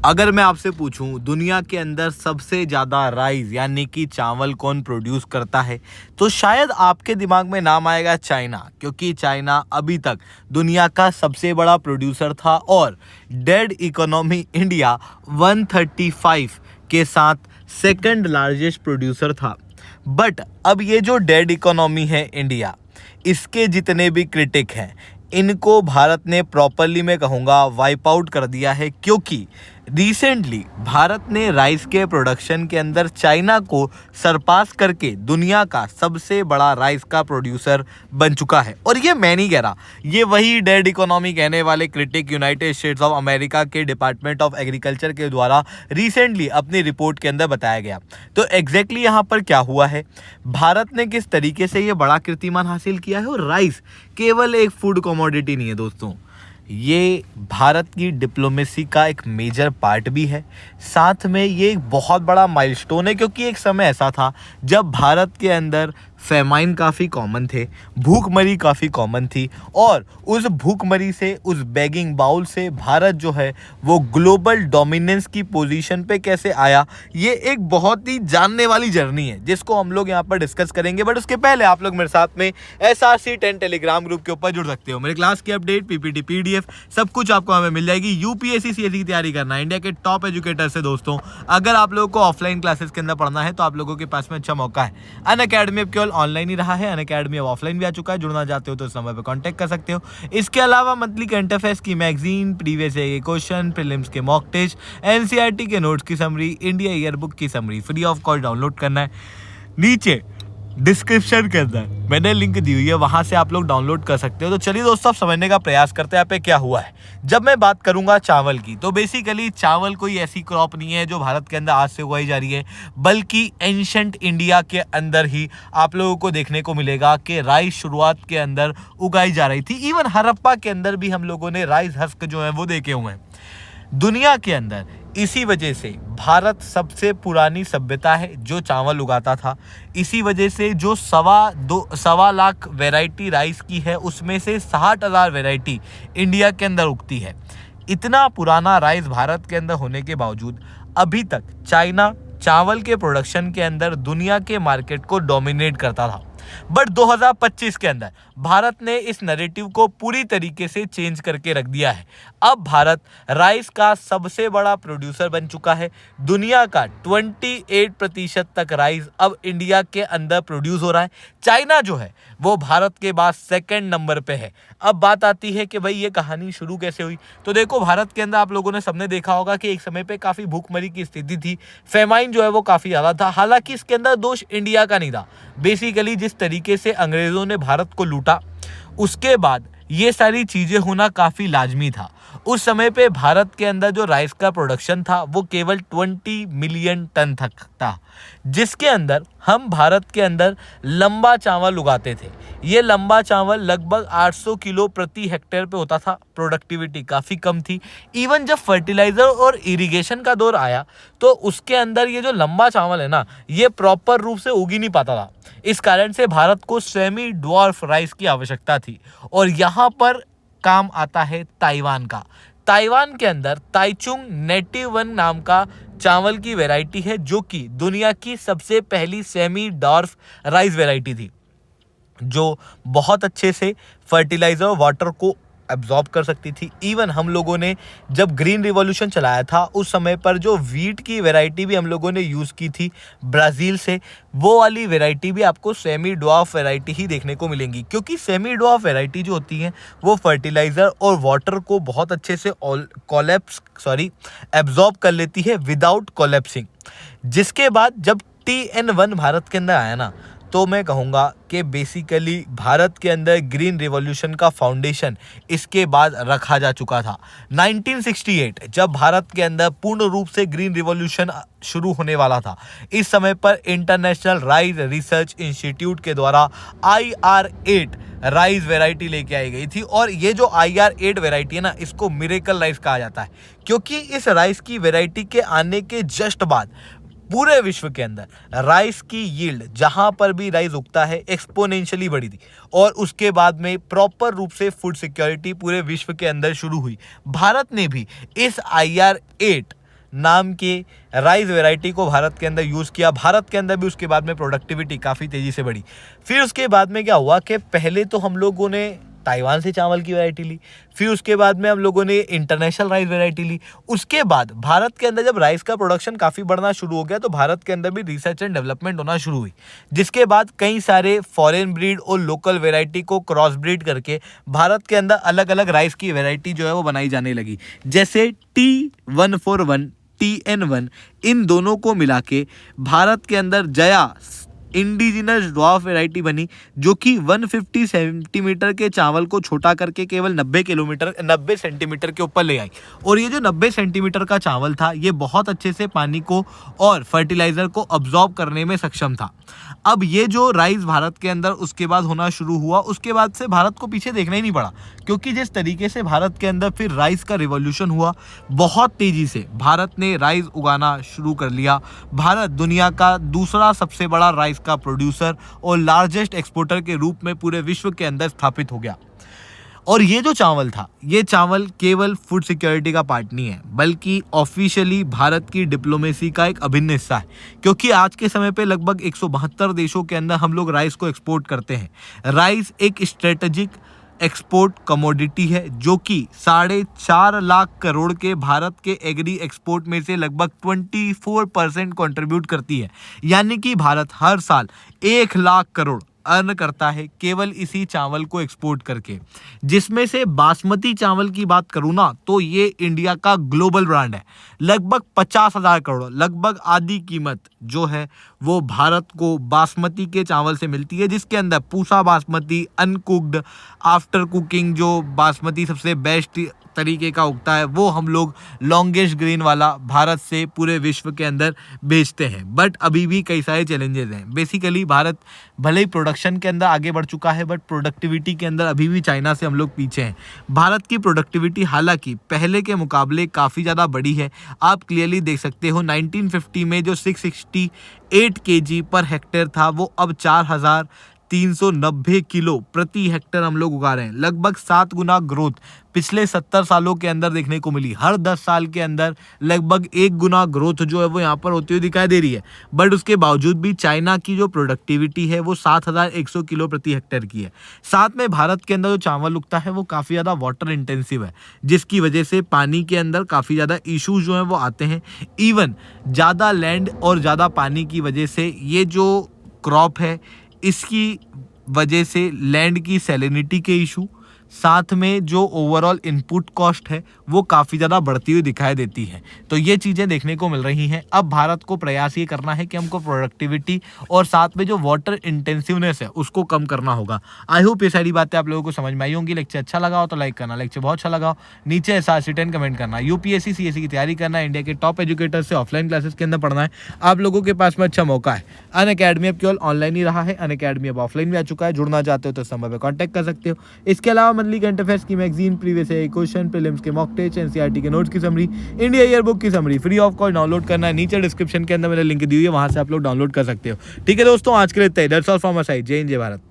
अगर मैं आपसे पूछूं दुनिया के अंदर सबसे ज़्यादा राइस यानी कि चावल कौन प्रोड्यूस करता है, तो शायद आपके दिमाग में नाम आएगा चाइना, क्योंकि चाइना अभी तक दुनिया का सबसे बड़ा प्रोड्यूसर था और डेड इकोनॉमी इंडिया 135 के साथ सेकंड लार्जेस्ट प्रोड्यूसर था। बट अब ये जो डेड इकोनॉमी है इंडिया, इसके जितने भी क्रिटिक हैं इनको भारत ने प्रॉपरली मैं कहूँगा वाइप आउट कर दिया है, क्योंकि रिसेंटली भारत ने राइस के प्रोडक्शन के अंदर चाइना को सरपास करके दुनिया का सबसे बड़ा राइस का प्रोड्यूसर बन चुका है। और ये मैं नहीं कह रहा, ये वही डेड इकोनॉमी कहने वाले critic United states of America के डिपार्टमेंट ऑफ एग्रीकल्चर के द्वारा रिसेंटली अपनी रिपोर्ट के अंदर बताया गया। तो एग्जैक्टली यहाँ पर क्या हुआ है, भारत ने किस तरीके से ये बड़ा कीर्तिमान हासिल किया है। और राइस केवल एक फूड कमोडिटी नहीं है दोस्तों, ये भारत की डिप्लोमेसी का एक मेजर पार्ट भी है। साथ में ये एक बहुत बड़ा माइलस्टोन है, क्योंकि एक समय ऐसा था जब भारत के अंदर फेमाइन काफ़ी कॉमन थे, भूखमरी काफ़ी कॉमन थी, और उस भूखमरी से, उस बेगिंग बाउल से भारत जो है वो ग्लोबल डोमिनेंस की पोजीशन पे कैसे आया, ये एक बहुत ही जानने वाली जर्नी है जिसको हम लोग यहाँ पर डिस्कस करेंगे। बट उसके पहले आप लोग मेरे साथ में SRC10 टेलीग्राम ग्रुप के ऊपर जुड़ सकते हो। मेरे क्लास की अपडेट, PPT, PDF सब कुछ आपको हमें मिल जाएगी। UPSC CSE की तैयारी करना है इंडिया के टॉप एजुकेटर से दोस्तों। अगर आप लोगों को ऑफलाइन क्लासेस के अंदर पढ़ना है तो आप लोगों के पास में अच्छा मौका है। अनअकैडमी अब केवल ऑनलाइन ही रहा है, अनअकैडमी अब ऑफलाइन भी आ चुका है। जुड़ना चाहते हो तो इस नंबर पर कांटेक्ट कर सकते हो। इसके अलावा मंथली करंट अफेयर्स की मैगजीन, प्रीवियस ईयर के क्वेश्चन, प्रीलिम्स के मॉक टेस्ट, NCERT के नोट्स की समरी, इंडिया ईयर बुक की summary free of cost download करना है। नीचे डिस्क्रिप्शन के अंदर मैंने लिंक दी हुई है, वहां से आप लोग डाउनलोड कर सकते हो। तो चलिए दोस्तों, अब समझने का प्रयास करते हैं यहाँ पे क्या हुआ है। जब मैं बात करूंगा चावल की, तो बेसिकली चावल कोई ऐसी क्रॉप नहीं है जो भारत के अंदर आज से उगाई जा रही है, बल्कि एंशंट इंडिया के अंदर ही आप लोगों को देखने को मिलेगा कि राइस शुरुआत के अंदर उगाई जा रही थी। इवन हड़प्पा के अंदर भी हम लोगों ने राइस हस्क जो है वो देखे हुए हैं दुनिया के अंदर। इसी वजह से भारत सबसे पुरानी सभ्यता है जो चावल उगाता था। इसी वजह से जो 2.25 लाख वैरायटी राइस की है, उसमें से 60,000 वैरायटी इंडिया के अंदर उगती है। इतना पुराना राइस भारत के अंदर होने के बावजूद अभी तक चाइना चावल के प्रोडक्शन के अंदर दुनिया के मार्केट को डोमिनेट करता था। बट 2025 के अंदर भारत ने इस नैरेटिव को पूरी तरीके से चेंज करके रख दिया है। अब भारत राइस का सबसे बड़ा प्रोड्यूसर बन चुका है। दुनिया का 28% तक राइस अब इंडिया के अंदर प्रोड्यूस हो रहा है। चाइना जो है वो भारत के बाद सेकंड नंबर पे है। अब बात आती है कि भाई ये कहानी शुरू कैसे हुई। तो देखो, भारत के अंदर आप लोगों ने सबने देखा होगा कि एक समय पे काफ़ी भूखमरी की स्थिति थी, फेमाइन जो है वो काफ़ी ज़्यादा था। हालांकि इसके अंदर दोष इंडिया का नहीं था। बेसिकली जिस तरीके से अंग्रेज़ों ने भारत को लूटा, उसके बाद ये सारी चीज़ें होना काफ़ी लाजमी था। उस समय पे भारत के अंदर जो राइस का प्रोडक्शन था वो केवल 20 मिलियन टन तक था, जिसके अंदर हम भारत के अंदर लंबा चावल उगाते थे। ये लंबा चावल लगभग 800 किलो प्रति हेक्टेयर पे होता था। प्रोडक्टिविटी काफ़ी कम थी। इवन जब फर्टिलाइज़र और इरिगेशन का दौर आया तो उसके अंदर ये जो लंबा चावल है ना, ये प्रॉपर रूप से उग ही नहीं पाता था। इस कारण से भारत को सेमी ड्वार्फ राइस की आवश्यकता थी। और यहाँ पर काम आता है ताइवान का। ताइवान के अंदर ताइचुंग नेटिव 1 नाम का चावल की वैरायटी है, जो कि दुनिया की सबसे पहली सेमी डॉर्फ राइस वैरायटी थी, जो बहुत अच्छे से फर्टिलाइजर और वाटर को एब्जॉर्ब कर सकती थी। इवन हम लोगों ने जब ग्रीन रिवॉल्यूशन चलाया था उस समय पर जो वीट की वैरायटी भी हम लोगों ने यूज़ की थी ब्राज़ील से, वो वाली वैरायटी भी आपको सेमी ड्वार्फ वैरायटी ही देखने को मिलेंगी, क्योंकि सेमी ड्वार्फ वैरायटी जो होती हैं वो फर्टिलाइज़र और वाटर को बहुत अच्छे से एब्जॉर्ब कर लेती है विदाउट कोलैप्सिंग। जिसके बाद जब TN1 भारत के अंदर आया ना, तो मैं कहूँगा कि बेसिकली भारत के अंदर ग्रीन रिवॉल्यूशन का फाउंडेशन इसके बाद रखा जा चुका था। 1968 जब भारत के अंदर पूर्ण रूप से ग्रीन रिवॉल्यूशन शुरू होने वाला था, इस समय पर इंटरनेशनल राइस रिसर्च इंस्टीट्यूट के द्वारा IR8 राइस वैरायटी लेके आई गई थी। और ये जो IR8 वैरायटी है ना, इसको मिरेकल राइस कहा जाता है, क्योंकि इस राइस की वैरायटी के आने के जस्ट बाद पूरे विश्व के अंदर राइस की यील्ड, जहां पर भी राइस उगता है, एक्सपोनेंशियली बढ़ी थी। और उसके बाद में प्रॉपर रूप से फूड सिक्योरिटी पूरे विश्व के अंदर शुरू हुई। भारत ने भी इस IR8 नाम के राइस वैरायटी को भारत के अंदर यूज़ किया। भारत के अंदर भी उसके बाद में प्रोडक्टिविटी काफ़ी तेज़ी से बढ़ी। फिर उसके बाद में क्या हुआ कि पहले तो हम लोगों ने ताइवान से चावल की वैरायटी ली, फिर उसके बाद में हम लोगों ने इंटरनेशनल राइस वैरायटी ली। उसके बाद भारत के अंदर जब राइस का प्रोडक्शन काफ़ी बढ़ना शुरू हो गया तो भारत के अंदर भी रिसर्च एंड डेवलपमेंट होना शुरू हुई, जिसके बाद कई सारे फॉरेन ब्रीड और लोकल वैरायटी को क्रॉस ब्रीड करके भारत के अंदर अलग अलग राइस की वैरायटी जो है वो बनाई जाने लगी। जैसे T141, TN1, इन दोनों को मिला के भारत के अंदर जया इंडिजिनस ड्वार्फ वैरायटी बनी, जो कि 150 सेंटीमीटर के चावल को छोटा करके केवल 90 सेंटीमीटर के ऊपर ले आई। और ये जो 90 सेंटीमीटर का चावल था ये बहुत अच्छे से पानी को और फर्टिलाइज़र को अब्जॉर्ब करने में सक्षम था। अब ये जो राइस भारत के अंदर उसके बाद होना शुरू हुआ, उसके बाद से भारत को पीछे देखना ही नहीं पड़ा, क्योंकि जिस तरीके से भारत के अंदर फिर राइस का रिवॉल्यूशन हुआ, बहुत तेज़ी से भारत ने राइस उगाना शुरू कर लिया। भारत दुनिया का दूसरा सबसे बड़ा राइस का प्रोड्यूसर और लार्जेस्ट एक्सपोर्टर के रूप में पूरे विश्व के अंदर स्थापित हो गया। और ये जो चावल था, ये चावल केवल फूड सिक्योरिटी का पार्ट नहीं है, बल्कि ऑफिशियली भारत की डिप्लोमेसी का एक अभिन्न हिस्सा है, क्योंकि आज के समय पे लगभग 172 देशों के अंदर हम लोग राइस को एक्सपोर्ट करते हैं। राइस एक स्ट्रेटेजिक एक्सपोर्ट कमोडिटी है, जो कि 4.5 लाख करोड़ के भारत के एग्री एक्सपोर्ट में से लगभग 24% कंट्रीब्यूट करती है। यानी कि भारत हर साल 1 लाख करोड़ अर्न करता है केवल इसी चावल को एक्सपोर्ट करके। जिसमें से बासमती चावल की बात करूँ ना, तो ये इंडिया का ग्लोबल ब्रांड है। लगभग 50,000 करोड़, लगभग आधी कीमत जो है वो भारत को बासमती के चावल से मिलती है, जिसके अंदर Pusa basmati, uncooked, after cooking जो बासमती सबसे बेस्ट तरीके का उगता है, वो हम लोग लॉन्गेस्ट ग्रेन वाला भारत से पूरे विश्व के अंदर बेचते हैं। बट अभी भी कई सारे चैलेंजेस हैं। बेसिकली भारत भले ही प्रोडक्शन के अंदर आगे बढ़ चुका है, बट प्रोडक्टिविटी के अंदर अभी भी चाइना से हम लोग पीछे हैं। भारत की प्रोडक्टिविटी हालांकि पहले के मुकाबले काफ़ी ज़्यादा बढ़ी है। आप क्लियरली देख सकते हो 1950 में जो 668 kg पर हेक्टेयर था, वो अब 4,390 किलो प्रति हेक्टेयर हम लोग उगा रहे हैं। लगभग 7 गुना ग्रोथ पिछले 70 सालों के अंदर देखने को मिली। हर 10 साल के अंदर लगभग 1 गुना ग्रोथ जो है वो यहाँ पर होती हुई दिखाई दे रही है। बट उसके बावजूद भी चाइना की जो प्रोडक्टिविटी है वो 7,100 किलो प्रति हेक्टेयर की है। साथ में भारत के अंदर जो चावल उगता है वो काफ़ी ज़्यादा वाटर इंटेंसिव है, जिसकी वजह से पानी के अंदर काफ़ी ज़्यादा इशूज़ जो हैं वो आते हैं। इवन ज़्यादा लैंड और ज़्यादा पानी की वजह से ये जो क्रॉप है, इसकी वजह से लैंड की सैलिनिटी के इशू, साथ में जो ओवरऑल इनपुट कॉस्ट है वो काफ़ी ज़्यादा बढ़ती हुई दिखाई देती है। तो ये चीज़ें देखने को मिल रही हैं। अब भारत को प्रयास ये करना है कि हमको प्रोडक्टिविटी और साथ में जो वाटर इंटेंसिवनेस है उसको कम करना होगा। आई होप ये सारी बातें आप लोगों को समझ में आई होंगी। लेक्चर अच्छा लगा हो तो लाइक करना, लेक्चर बहुत अच्छा लगा हो नीचे SRC10 कमेंट करना। UPSC CSE की तैयारी करना है, इंडिया के टॉप एजुकेटर से ऑफलाइन क्लासेस के अंदर पढ़ना है, आप लोगों के पास में अच्छा मौका है। अनअकैडमी अब केवल ऑनलाइन ही रहा है, अनअकैडमी अब ऑफलाइन भी आ चुका है। जुड़ना चाहते हो तो इस नंबर पर कॉन्टैक्ट कर सकते हो। इसके अलावा मंथली करंट अफेयर्स की मैगजीन, प्रीवियस क्वेश्चन, प्रीलिम्स के मॉक टेस्ट, NCERT के नोट्स की समरी, इंडिया ईयर बुक की summary free of cost download करना है। नीचे डिस्क्रिप्शन के अंदर मैंने लिंक दी हुई है, वहां से आप लोग डाउनलोड कर सकते हो। ठीक है दोस्तों, आज के लिए इतना ही। That's all from my side. जय हिंद, जय भारत।